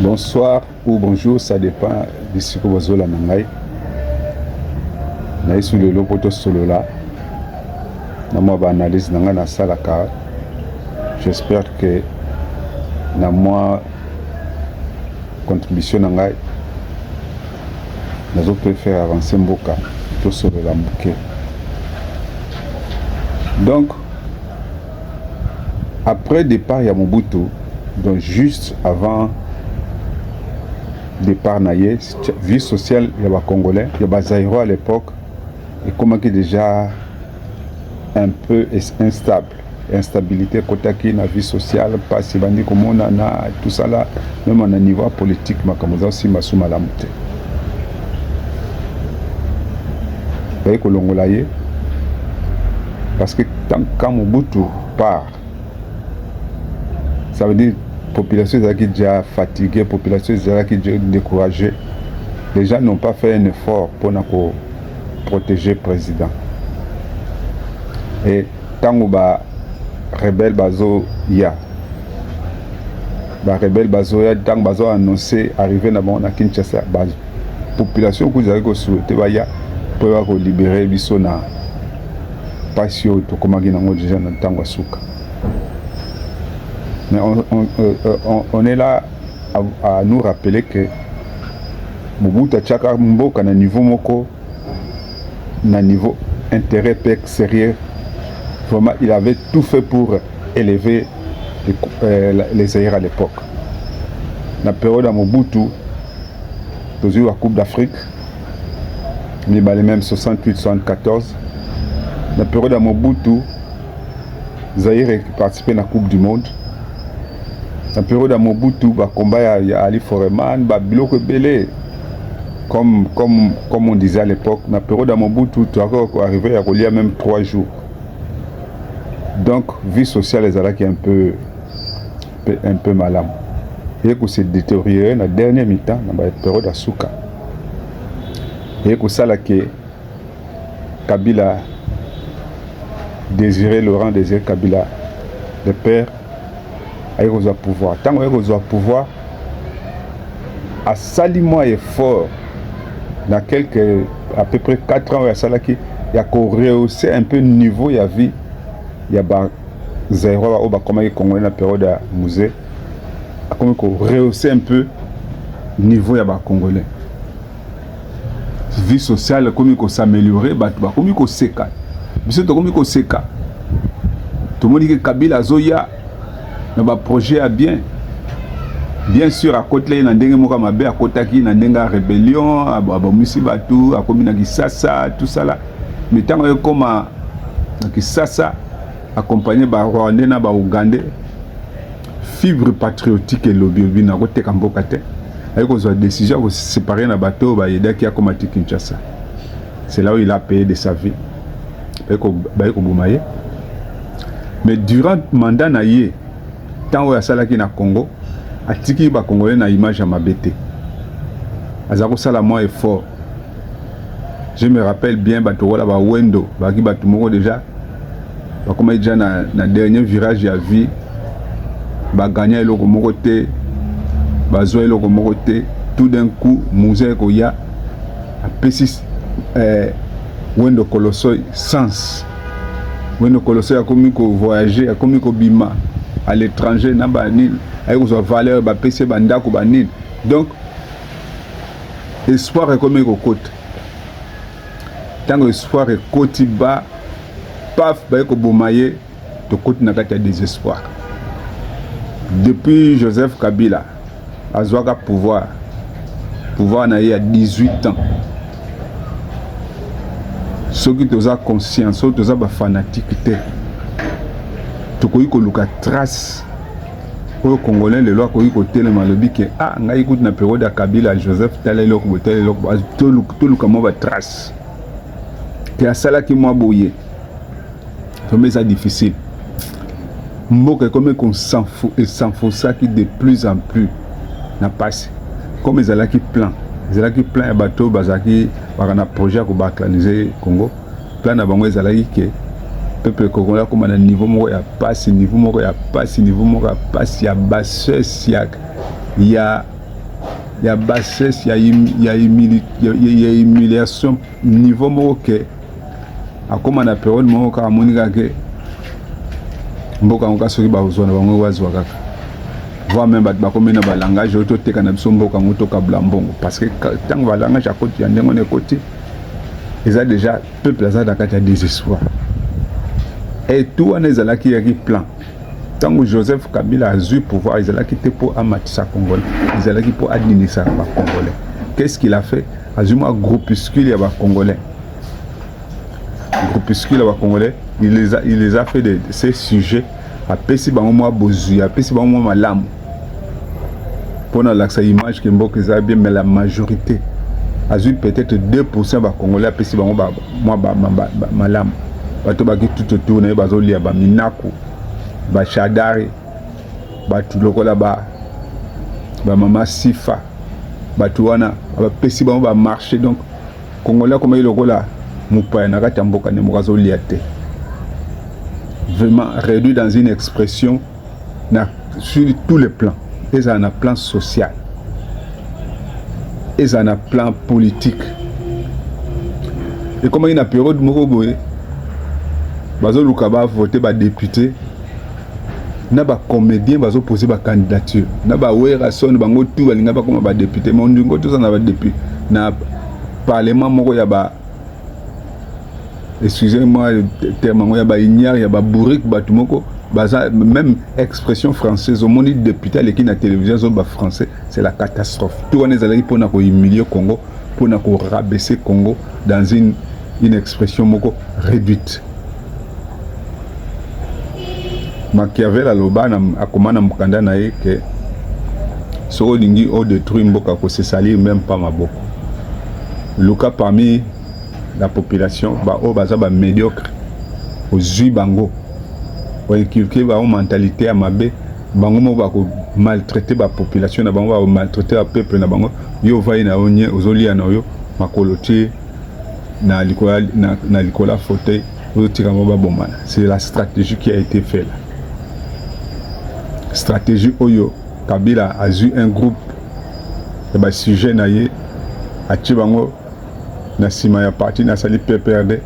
Bonsoir ou bonjour, ça dépend de ce que vous avez nangai. Na isu le lopoto solo là. Na moi analyse nanga na salaka. J'espère que na moi contribution nangai nazo peut faire avancer mboka to solo la mboke. Donc après départ ya Mobutu, donc juste avant départ naïe, vie sociale il y a Congolais, il y a Zaïro à l'époque, et comment qui déjà un peu instable, instabilité côté qui na vie sociale, pas si bandi comme on a tout ça là, même à niveau politique, ma comme aussi ma souma la montée. Vous voyez parce que tant quand Mobutu part, ça veut dire population qui est déjà fatiguée, population qui est déjà découragée. Les gens n'ont pas fait un effort pour protéger le président. Et tant que les rebelles bazo ya, les rebelles bazo ya, tant que bazo annoncé arriver dans la Kinshasa, la population qui a souhaité ya pour libérer bisona passion to comment ils ont déjà dans temps souka. Mais on est là à nous rappeler que Mobutu Tchaka Mboka na niveau moko, na niveau intérêt sérieux, vraiment il avait tout fait pour élever les Zaïre à l'époque. La période à Mobutu, dans la Coupe d'Afrique, les même 68-74, la période à Mobutu, Zaïre a participé à la Coupe du Monde. La période à Mobutu, combat il y a Ali Foreman, Biloko Belé, comme on disait à l'époque. La période à Mobutu, tu as arrivé à relier même 3 jours. Donc, vie sociale est là qui est un peu malade. Et que c'est détérioré dans la dernière mi-temps, dans la période à Souka. Et que ça là que Kabila désirait, Laurent désirait Kabila, le père. Avec le pouvoir. Tant que vous avez pouvoir, à saliment effort, dans à peu près 4 ans, il y a rehaussé un peu le niveau, il y a vu, il y a zéro, comment il Congolais dans la période de musée, comme rehaussé un peu le niveau, il y a Congolais. Vie sociale, comme il s'améliorer, comme il s'écarte. Mais comme il s'écarte. Tout le monde dit que Kabila Zoya, le projet a bien sûr à côté il y a des gens à côté qui na denga rébellion à Musibatu à commune Kisasa tout ça là mais tant que comme à Kisasa accompagné par Rwandais na ba Ougandais fibre patriotique et lobby na côté Kamboka te avec une décision de se séparer na bateau ba yeda qui a comme Kinshasa. C'est là où il a payé de sa vie avec Boumaye. Mais durant le mandat naïe tant que ça là qui na Congo, atiki ba Congolais na image à mabete. Azako sala moins effort. Je me rappelle bien batola ba Wendo, ba ki batumoko déjà. Ba comme déjà na dernier virage ya vie, ba gagner eloko moko te, ba zo eloko moko te, tout d'un coup musée ko ya a pesis Wendo Colosso sens. Wendo Colosso a commis ko voyager, a commis ko bima à l'étranger na banil avec sa valeur ba PC banda ko banil donc espoir est comme au côté tant espoir est côté bas paf ba ko bomaye to côté na kati désespoir depuis Joseph Kabila azwaka pouvoir na ya 18 ans ceux qui ont conscience ceux qui ont fanatique te tokoyi koluka trace au Congolais les lois koyi côté le malobi que ngai écoute na période à Kabila Joseph talelo ko talelo to luka mo ba trace que à ça là qui moi boyer mais ça difficile mboka comme qu'on s'en fout et s'en fout ça qui de plus en plus na passe comme ils allaient qui plan et bateau bazaki bakana projet ko ba claniser Congo plan na bango ils allaient que peuple congolais comme à niveau moko ya passe niveau moko ya passe niveau moko ya passe ya bassesse il y a il y a bassesse, il y a humiliation niveau moke a comme na période moka monika ke mboka ngoka soki ba ozona bango wazwa kaka voire même ba comme na ba langage auto teka na biso mboka ngoto ka blambongo parce que tant ba langage à côté ya ndengo ne côté ils a déjà peuple azada dans kati ya désespoir et tout en ezalaki ya ki plan tant Joseph Kabila a eu pouvoir ils allaient quitter pour amatisa congolais ils allaient quitter pour administrer les congolais qu'est-ce qu'il a fait azuma groupuscule ya ba congolais groupuscule ba congolais il les a fait de ces sujets à pesi bango moi bozu à pesi bango moi malamu pour na l'accès image que mboka za bien mais la majorité a eu peut-être 2% ba congolais à pesi bango ba moi ba malamu bato ba ki tout autour na bazo lia ba minako ba Shadari batu lokola ba mama Sifa batu wana ba pesi bango ba marché donc congolais comme il lokola mupa na kati mboka ne mokazo liate vraiment réduit dans une expression sur tous les plans et ça en a plan social et ça en a plan politique et comment il y a une période moko boye bazo luka ba voter ba député na ba comédien bazo poser ba candidature na ba wera son bango tout balinga ba comme ba député mon ndingo tout ça na ba député na parlement moko ya ba excusez-moi le terme ya ba ignare ya ba bourrique batu moko baza même expression française au monde député les qui na télévision zo ba français c'est la catastrophe tout on est allé pour na ko humilier Congo pour na ko rabaisser Congo dans une expression moko réduite. Machiavel aloba na akomana mukanda na ye que soko lingi o détruire mboka ko se salir même pas maboko. Le cas parmi la population ba o baza ba médiocre ozui bango o inculquer ba mentalité ya mabe bango mo ba ko maltraiter ba population na bango ba maltraiter ba peuple na bango yo vai na onye ozolia na yo makolotie na likola fauteuil ozotira mo ba bomana. C'est la stratégie qui a été faite là. Stratégie oyo Kabila a eu un groupe de ba sujet na ye a chibango na sima ya parti na sali PPRD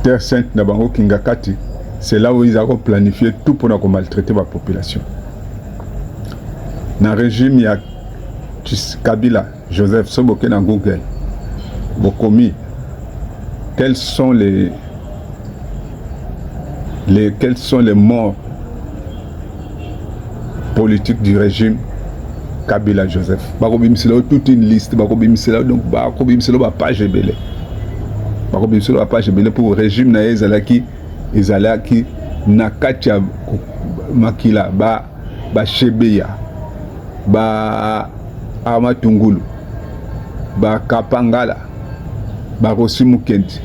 Terre Sainte na bango Kingakati. C'est là où ils ont planifié tout pour nous maltraiter la population. Dans le régime, il y a Kabila, Joseph Soboke dans Google. Bokomi, quels sont les morts politiques du régime Kabila Joseph? Bakobim c'est là toute une liste. Bakobim c'est là donc bakobim c'est là page belé. Bakobim c'est là page belé pour le régime na ezalaki nakatia makila ba shebeya ba amatungulu ba kapangala ba rosimukendi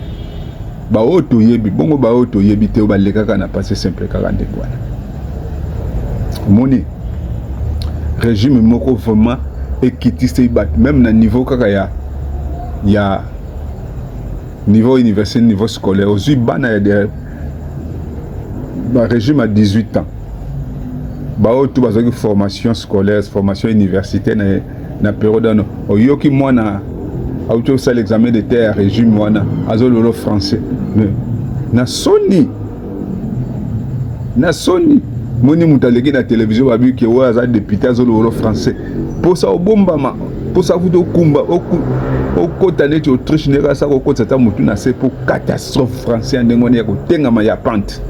ba oto yebi bongo ba oto yebi te ba lekaka na passé simple kaka ndekwana moni régime moko vraiment équitiste bat même na niveau kaka ya niveau universitaire niveau scolaire aux bana ya des régime à 18 ans ba oto bazaki formation scolaire formation universitaire na période oyoki mwana auto ça l'examen de terre régime wana azololo français mais na soni moni mutaleki na télévision babi ke wa za député azololo français pour ça obombama pour ça vous kumba okota neti Autriche ne kasa kokota ta mutu na c'est pour catastrophe français ndengoni ya kotengama ya pente.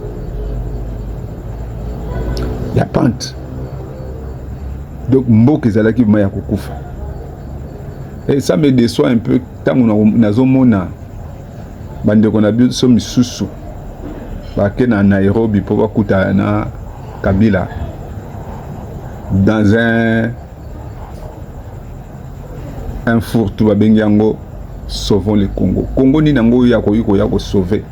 La pente. Donc mboka ezalaki maya kokufa. Et ça me déçoit un peu tant nazomona bandeko na biso misusu bake na Nairobi pour bakuta na Kabila dans un fourre-tout babengi yango sauvons le Congo. Congo ni nango ya ko sauver.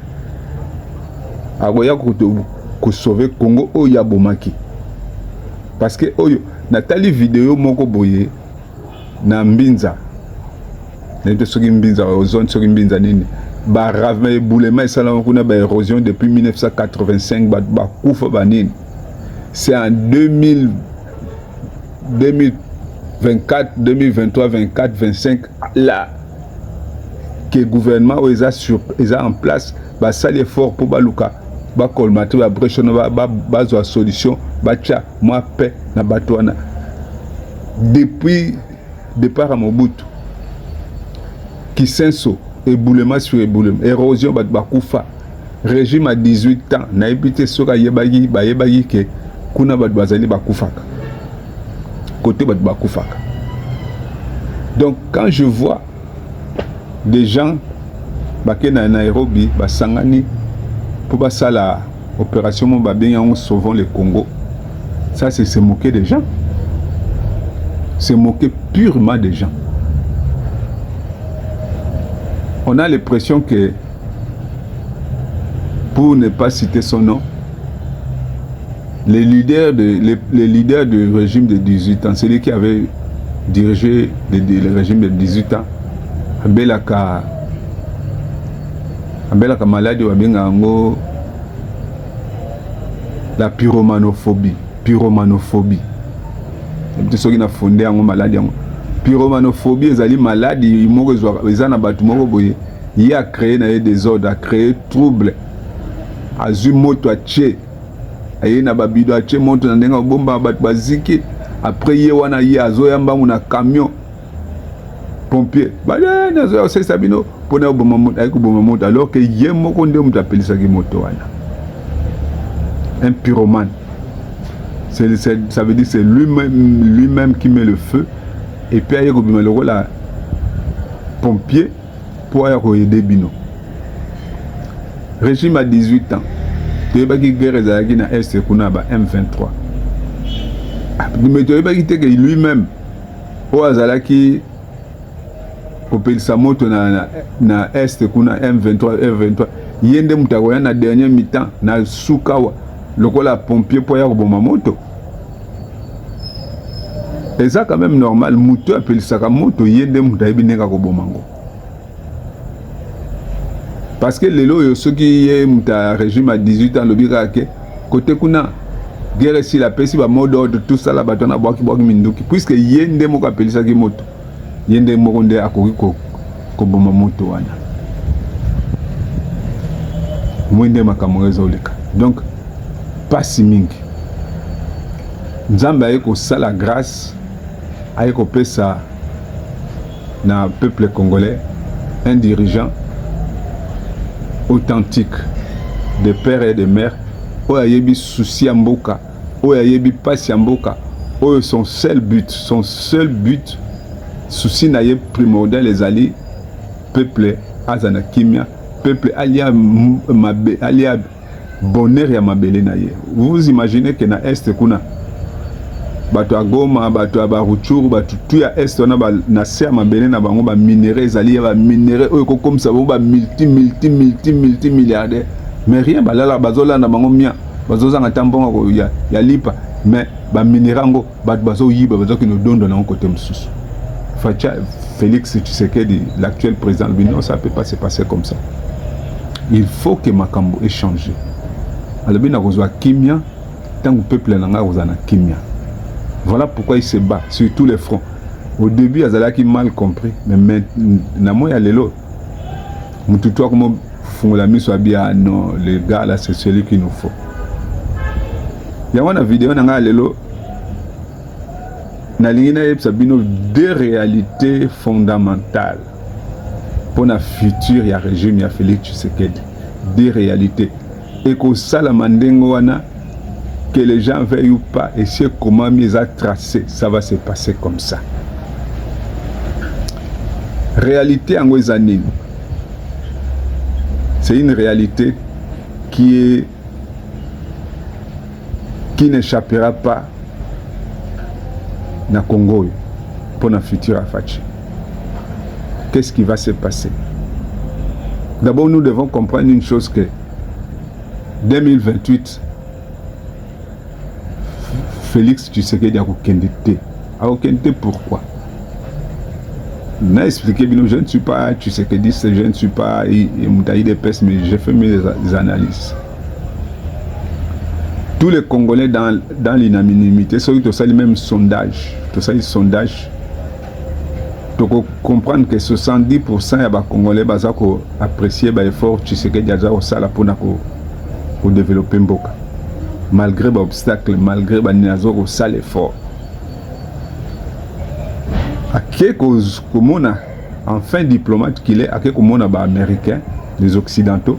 Agoya ko sauver Congo o ya bomaki. Parce que oyo natali vidéo moko boye na Mbinza nete soki Mbinza ozone soki Mbinza nini ba ravement éboulement et salon kuna ba érosion depuis 1985 ba kufa ba nini c'est en 2000 2024, 2023, 24, 25, là, que le gouvernement est en place, bah, ça l'effort pour Baluka, bah, colmater, bah, brèche, bah, solution, bah, tcha, moi, paix, na batouana. Depuis départ à Mobutu, qui s'inso, éboulement sur éboulement, érosion, bah, koufa, régime à 18 ans, na ébité soka yebagi, bah, yebagi, que, kuna bah, bazali, bah, koufaka. Côté bah, koufaka. Donc, quand je vois des gens qui sont à Nairobi, Sangani, pour ça la opération en sauvant le Congo, ça c'est se moquer des gens. C'est moquer purement des gens. On a l'impression que, pour ne pas citer son nom, les leaders du régime de 18 ans, celui qui avait dirigé le régime de 18 ans, abelaka maladie wabenga yango la pyromanophobie soki na fondé yango maladie yango pyromanophobie ezali maladie moko eza na bato moko boye ye a créé na ye désordre, a créé trouble, azwi moto atie aye na babido atie moto na ndenge bomba bato baziki après ye wana ye azoyambangu na camion pompier nazo sesa bino pona oboma moto ay ko boma moto alors que ye moko nde moto apelisaki moto wana un pyromane. Ça veut dire c'est lui-même qui met le feu et puis aye ko bima le rôle la pompier pour aye ko aider bino. Régime à 18 ans. Toyebaki guerre ezalaki na est kuna ba M23. Mais toyebaki te que lui-même o azalaki kopelisa moto na est kuna M23 yende mutakoya na dernier mi-temps na sukawa lokola pompier po ya koboma moto. Et ça quand même normal, muto apelisaka moto yende mutayebi ndenge kobomango. Parce que lelo yo soki ye muta régime à 18 ans lobika ke côté kuna guerre si la pesi ba mot d'ordre tout ça la batona boaki minduki puisque yende moko apelisaki moto. Yende moko nde akoki koboma moto wana. Mwende makambo ezoleka. Donc pas si mingi. Nzambe aye ko sala grâce aye ko pesa na peuple congolais un dirigeant authentique de père et de mère oyo ayebi souci ya mboka oyo ayebi pasi ya mboka oyo son seul but souci na ye primordial ezali peuple azana kimia peuple alia bonheur ya mabele na ye. Vous imaginez que na est kuna bato agoma bato abaruchuru bato tu ya est ona ba na se mabele na bango ba minéraux ezali ya ba minéraux oyo ko comme ça ba multi milliardaire mais rien balala bazola na bango mia bazozanga tambonga ko ya lipa mais ba minéraux ngo bato bazoyiba bazoki no dondo na côté msusu. Félix Tshisekedi, l'actuel président, non, ça ne peut pas se passer comme ça. Il faut que Makambo ait changé. Alors, il y a kimia, tant que le peuple n'a pas kimia. Voilà pourquoi il se bat sur tous les fronts. Au début, il y a mal compris, mais maintenant, il y a l'élo. Moutoutoua, comme Fungolami soit bien, non, les gars là, c'est celui qu'il nous faut. Il y a une vidéo, il y a l'élo. Nalingina sabino deux réalités fondamentales pour le futur ya régime ya Félix Tshisekedi. Deux réalités. Et que ça la mandengo wana que les gens veuillent ou pas et c'est comment ils a tracé, ça va se passer comme ça. Réalité en Wezanine. C'est une réalité qui n'échappera pas na Congo pour le futur Afachi. Qu'est-ce qui va se passer? D'abord, nous devons comprendre une chose que 2028, Félix Tshisekedi a aucunité. A aucunité pourquoi? On a expliqué, je ne suis pas Tshisekedi, je ne suis pas Moutaï des Pes, mais j'ai fait mes analyses. tous les Congolais dans l'unanimité, ceux qui ont le même sondage, tu comprendre que 70% des Congolais ont apprécié l'effort Tshisekedi a pour développer Mboka. Malgré les obstacles, malgré les effort. À quelques enfin diplomate qu'il est, à quelques américains, les occidentaux,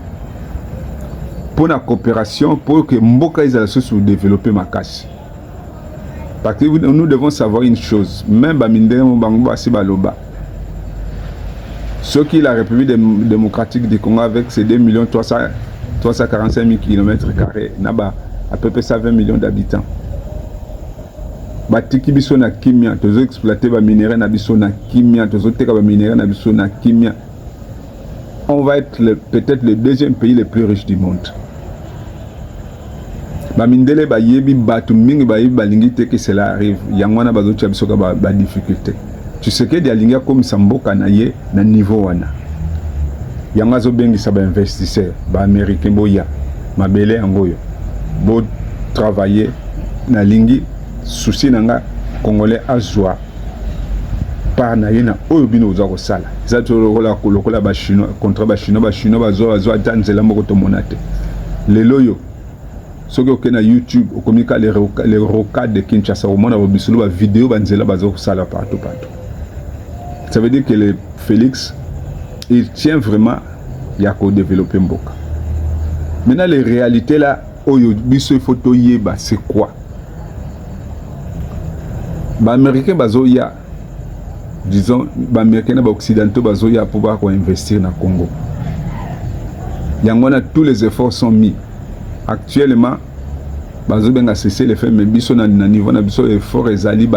pour la coopération, pour que Mboka ait la source pour développer ma casse. Parce que nous devons savoir une chose, même ce qui est la République démocratique du Congo avec ses 2 345 000 km², n'a à peu près 20 millions d'habitants. Batiki biso na kimia, tozo exploiter ba minéraux na biso na kimia, tozo teka ba minéraux na biso na kimia. On va être peut-être le deuxième pays le plus riche du monde. Bamindele ba yebi batu mingi ba yebi balingi te que cela arrive. Yangwana bazo tia biso ka ba difficulté. Tu sais que dia linga comme samboka na ye na niveau wana. Yanga zo bengi sa ba investisseur, ba américain boya, mabele angoyo. Bo travailler na lingi souci nanga congolais azwa par na yena oyo bino za ko sala. Ça to lokola ba chinois contre ba chinois bazo danzela moko to monate. Leloyo ce que na YouTube au communiquer les rocades de Kinshasa au monde a bisulu ba vidéo banzela bazo ko sala partout. Ça veut dire que le Félix il tient vraiment ya ko développer Mboka. Maintenant les réalités là oyo biso photo yeba c'est quoi? Les Américains bazoya, disons, les Américains et les Occidentaux bazoya pour pouvoir investir dans le Congo. Tous les efforts sont mis. Actuellement, bazobenga cessé les faits, mais biso na niveau na biso effort ezali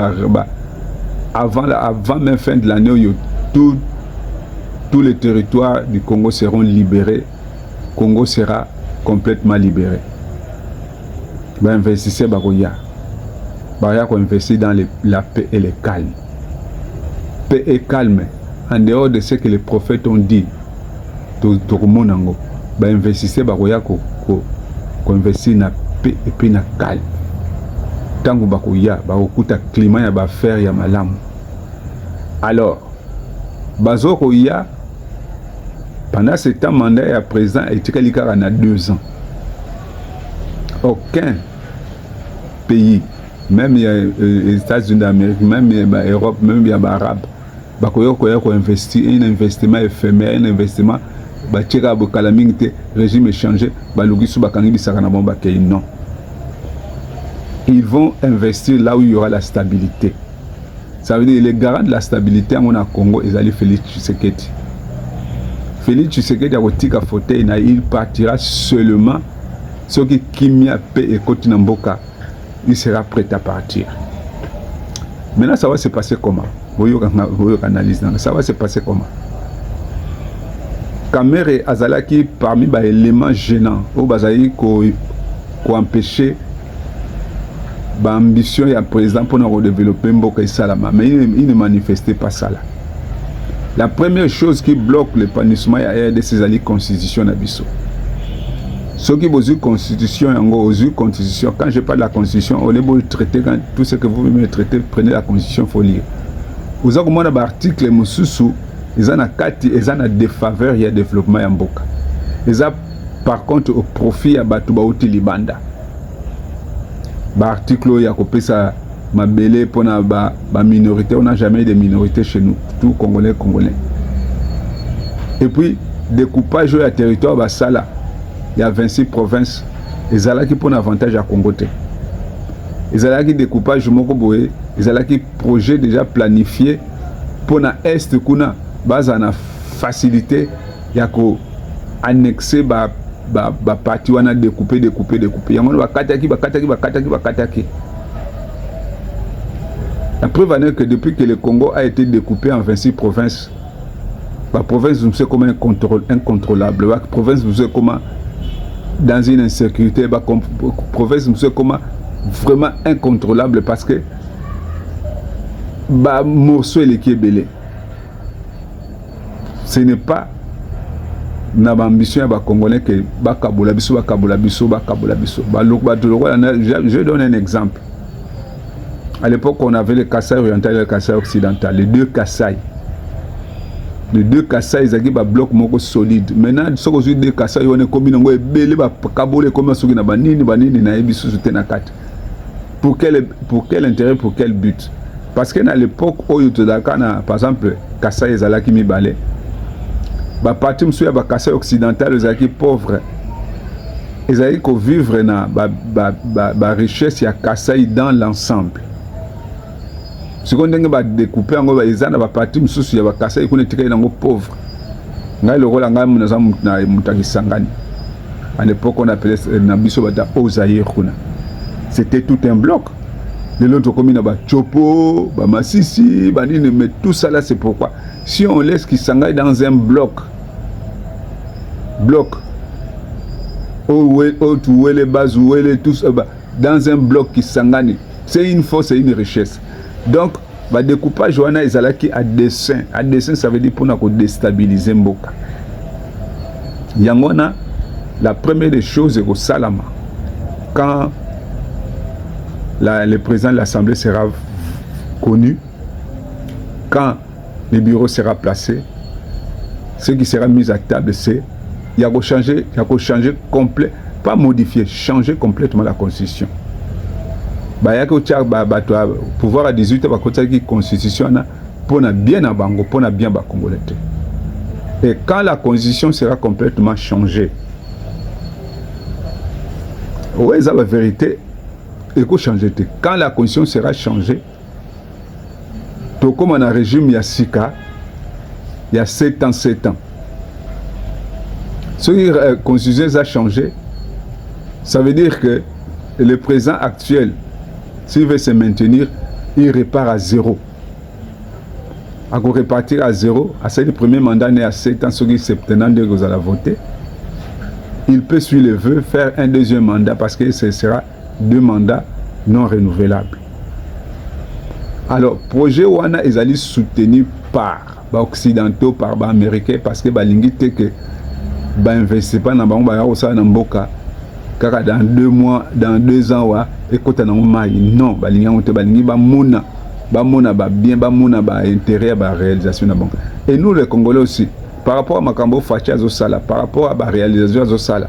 avant même fin de l'année, tous les territoires du Congo seront libérés. Le Congo sera complètement libéré. Ba investisseurs bagoya. Baya ko investir dans la paix et le calme. Paix et calme. En dehors de ce que les prophètes ont dit, tout le monde ba investisseur bagoya ko investir na paix et puis na calme. Tango bakoya ba okuta climat ya ba faire ya malamu. Alors bazoko ya pendant ce temps mandat ya président etikali kaka na 2 ans. Aucun pays, même les États-Unis d'Amérique, même l'Europe, même les Arabes, ils investir un investissement éphémère, un investissement régime échangé, non. Ils vont investir là où il y aura la stabilité. Ça veut dire les garants de la stabilité en Congo, ils allaient Félix Tshisekedi. Félix Tshisekedi a fauteuil, il partira seulement ceux qui kimia paix et continent Mboka. Il sera prêt à partir. Maintenant, ça va se passer comment? Ça va se passer comment? Kamere Azalaki, parmi les éléments gênants, au Bazaï, qui empêcher l'ambition et président pour nous développer Mboka et Salama. Mais il ne manifestait pas ça là. La première chose qui bloque l'épanouissement de ces alliés constitution d'Abisso. Ceux qui ont une constitution, quand je parle de la constitution, on est beau traiter tout ce que vous voulez traiter, prenez la constitution, il faut lire. Vous avez un article, ils ont un défaveur et un développement en Mboka. Ils ont par contre au profit à Batoubaouti Libanda. L'article, il y a coupé ça, ma belle pour la minorité, on n'a jamais de minorité chez nous, tout Congolais. Et puis, découpage de territoire, Bassala. Il y a 26 provinces. Ils ont qui pour un avantage à Congo. Ils ont qui découpage de Mokoboé. Ils ont qui projet déjà planifié pour la Est kuna base en facilité. Il y a qu'à annexer ba partie wana découper. Il y a bakataki. La preuve en est que depuis que le Congo a été découpé en 26 provinces, la province nous sait comme incontrôlable. La province nous sait comment dans une insécurité, la province nous sait comment vraiment incontrôlable parce que morceau est qui est belé. Ce n'est pas na ambition ya Congolais que bakabola biso je donne un exemple. À l'époque, on avait le Kassai oriental et le Kassai occidental, les deux Kassai. Les deux Kassai, ils ont un bloc solide. Maintenant, ce que deux Kassai, on est combiné, on est belé, kabole, comme ça, banini, na ebisu, na kate. Pour quel intérêt, pour quel but? Parce que à l'époque, par exemple, Kassai, ils allaient qui mi balé. Bah, parti, monsieur, ya Kassai occidental, ils allaient pauvres. Ils allaient vivre na ba richesse ya Kassai dans l'ensemble. Ce qu'on a découpé en gros, ils ont parti msusu ya bakasa ikune tika ina ngo pauvre. Ngai le rôle ngam na mutaki sangani. À l'époque on appelait Nabiso bata Ozaïr kuna. C'était tout un bloc. Les autres communes ba Chopo, ba Masisi, ba nini, mais tout ça là c'est pourquoi si on laisse qui s'engage dans un bloc où les bases où les tous dans un bloc qui s'engage, c'est une force et une richesse. Donc, le découpage wana ezalaki à dessein. À dessein, ça veut dire pour nous déstabiliser Mboka. Yangona, la première des choses est au Salama. Quand le président de l'Assemblée sera connu, quand le bureau sera placé, ce qui sera mis à table, c'est il y a changer complet, pas modifier, changer complètement la constitution. Pouvoir à 18 ans, la constitution pour bien à Bango, pour bien à Congolais. Et quand la constitution sera complètement changée, ouais, ça la vérité, il faut changer. Quand la constitution sera changée, tout comme on a un régime, il y a 6 cas, il y a 7 ans. Si la constitution a changé, ça veut dire que le président actuel, s'il veut se maintenir, il repart à 0. À repartir à 0, à ce premier mandat né à 7 ans, ceux qui septembre que vous allez voter, il peut suivre le vœu, faire un deuxième mandat parce que ce sera 2 mandats non renouvelables. Alors, projet Wana est allé soutenu par les Occidentaux, par les Américains, parce que les que n'investissent pas dans le Mboka. Car dans 2 mois, dans 2 ans, écoute, non, intérêt à la réalisation de la banque. Et nous, les Congolais aussi, par rapport à Makambo Fachi Azosala, par rapport à la réalisation Azosala,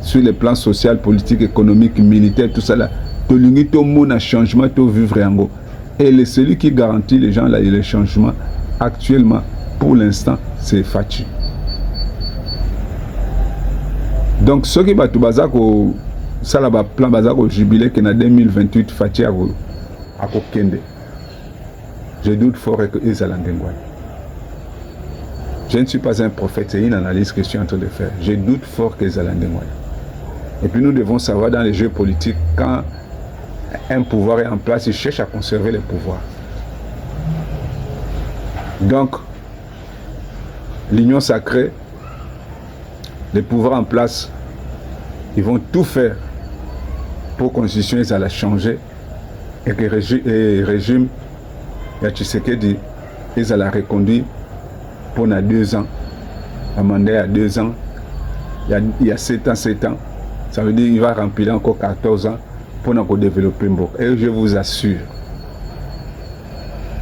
sur les plans social, politique, économique, militaire, tout ça là, tout le monde a changement, tout vivre en gros. Et celui qui garantit les gens là, et les changements, actuellement, pour l'instant, c'est Fachi. Donc, ce qui va tout bazako, ça là, plan bazako jubilé que en 2028, Fachi a Kokende. Je doute fort que Ezala Ndengwai. Je ne suis pas un prophète, c'est une analyse que je suis en train de faire. Je doute fort que Ezala Ndengwai. Et puis nous devons savoir dans les jeux politiques, quand un pouvoir est en place, il cherche à conserver le pouvoir. Donc, l'union sacrée, les pouvoirs en place, ils vont tout faire pour que la constitution la changer et que le régime de Tshisekedi la reconduire pour 2 ans. Un mandat à 2 ans, il y a 7 ans. Ça veut dire qu'il va remplir encore 14 ans pour nous développer Mboka. Et je vous assure,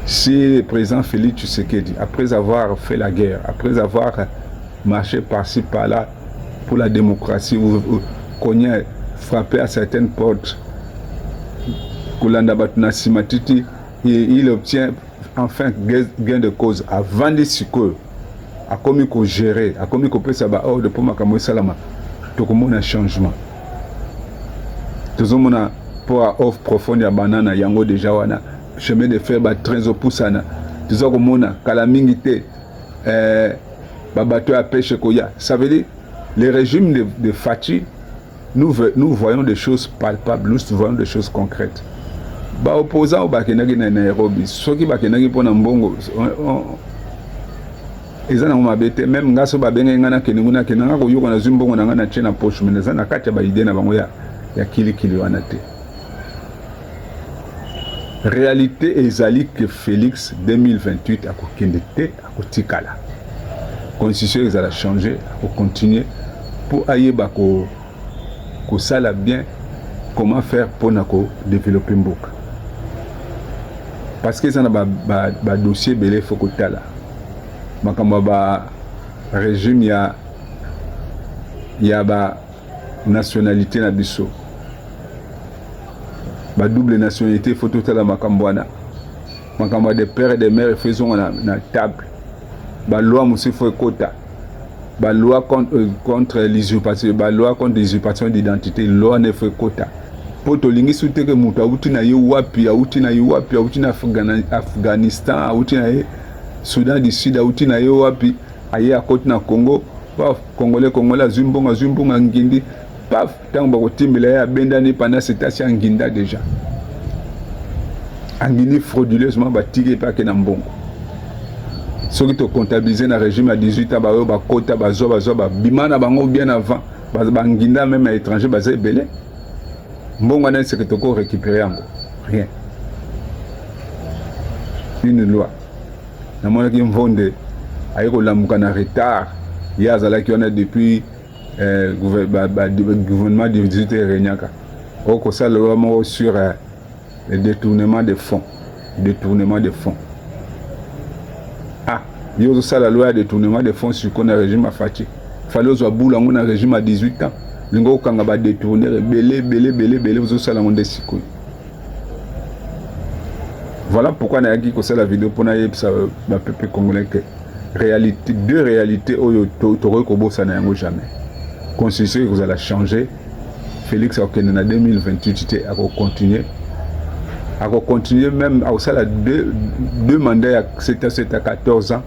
si le président Félix Tshisekedi, après avoir fait la guerre, après avoir marché par-ci par-là pour la démocratie, qu'on a frappé à certaines portes, il obtient enfin gain de cause avant de s'y à comme il gérer, à comme il peut savoir ordre pour Makambo Salama. Tout le monde a changement. Tout le monde a pour offre profonde ya banana yango déjà wana chemin de fer ba train au poussana. Tout le monde a calamité bateau à pêche koya. Ça veut dire le régime de Fachi, nous voyons des choses palpables, nous voyons des choses concrètes. Ba opposant au bakenaki na Nairobi, ceux qui bakenaki pour Mbongo, ils ont mabete même ngaso ba benga ngana keninguna kenanga ko yuko na zimbongo na ngana chena poche meneza na kati ba idée na bango ya kili wana te. Réalité ezali que Félix 2028 akokende te akotikala. constitution ezala changer pour continuer pour ayeba ko sala bien comment faire pour développer mboka parce que ça na ba dossier belé faut kotala makambo ba régime ya ba nationalité na biso ba double nationalité faut totala makambo wana makambo des pères et des mères faisons na table ba loi musi faut kota ba loi contre l'usurpation ba loi contre l'usurpation d'identité loi ne faut kota po tolingi sute ke mutu auti na ye wapi auti na Afghanistan auti na ye Soudan du Sud auti na ye wapi aye akoti na Congo paf congolais zumbonga ngindi paf tango bakotimbela ya bendani pendant cette asia nginda déjà angini frauduleusement batiki pa ke na mbongo soki to comptabiliser na régime à 18 ans bayo bakota bazwa bimana bango bien avant banginda même à étranger bazé belé mbongo na c'est que toko récupérer yango rien une loi na mona ki mvonde ayiko lamuka na retard ya zalaki on a depuis gouvernement du 18 Renyaka oko ça loi mo sur le détournement de fonds ah yo ça la loi de détournement de fonds sur le régime à Fati fallait zo boula ngona régime à 18 ans lingo kanga ba détourner belé zo ça la monde sikoy. Voilà pourquoi na yaki ko ça la vidéo pour na yebsa ba peuple congolais que réalité deux réalités oyo toro ko bossa na yango jamais constitution que vous allez changer Félix Okende na 2028 à continuer même à ça la deux mandats à 7 à 14 ans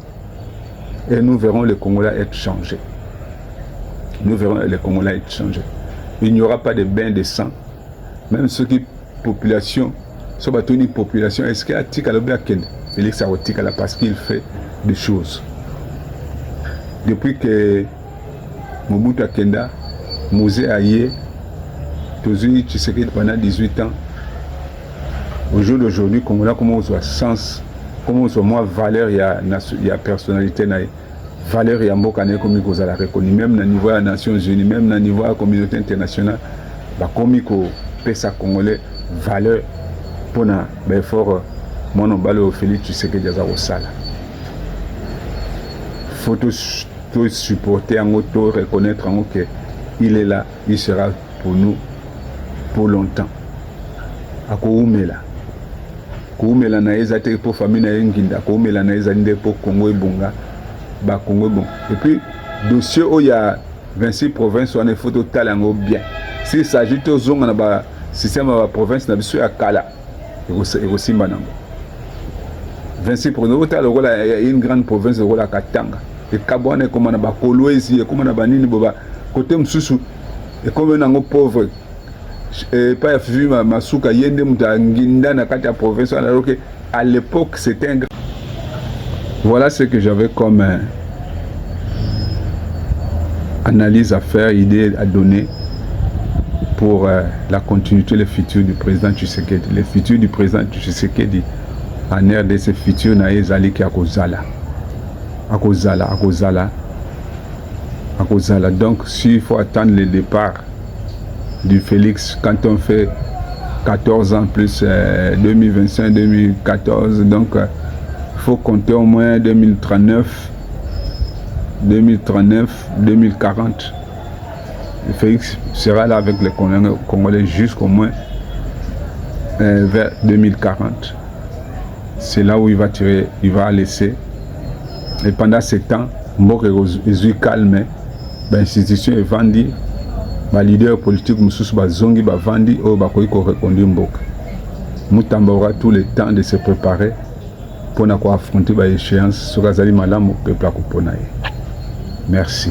et nous verrons les Congolais être changés. Il n'y aura pas de bain de sang. Même ceux qui population, soit une population, est-ce qu'il y a tika lobi akende? Félix Arotika là parce qu'il fait des choses. Depuis que Mobutu Akenda, Mosé Aye, Tozu Tshisekedi pendant 18 ans, au jour d'aujourd'hui, Congolais, comment on voit sens, comment on voit moins valeur, il y a personnalité, valeur, il y a mboka na comme qu'on a reconnu, même au niveau des Nations Unies, même au niveau de la communauté internationale, comme qu'on peut ça Congolais, valeur pour na effort, mon balo Félix Tshisekedi au sala. Faut tout supporter, tout reconnaître qu'il est là, il sera pour nous pour longtemps. Koumela na ezate pour famille na nginda koumela na ezande pour Congo et Bonga ba Congo bon et puis dossier où il y a 26 provinces on est photo talango bien si s'agit aux zonga na ba système ba province na biso ya kala et simba nango 26 provinces il y a une grande province de la Katanga et Kabone comme na ba Kolwezi et comme na ba nini boba côté msusu et comme nango pauvre et pas vu Masuka Yende Mutanginda na kati ya province alors que à l'époque c'était un... Voilà ce que j'avais comme analyse à faire, idée à donner pour la continuité, le futur du président Tshisekedi. Le futur du président Tshisekedi en RDC futur na ezali ki akozala. Donc s'il faut attendre le départ du Félix quand on fait 14 ans plus 2025 2014 donc il faut compter au moins 2039 2040 Félix sera là avec les Congolais jusqu'au moins vers 2040. C'est là où il va tirer, il va laisser et pendant ce temps Mboka est calme, l'institution est vendue. Les leaders politiques mususu bazongi bavandi o bakoki ko reconduire mboka. Mutamba aura tout le temps de se préparer pour affronter les échéances sur Azali Malamu peuple akopona. Merci.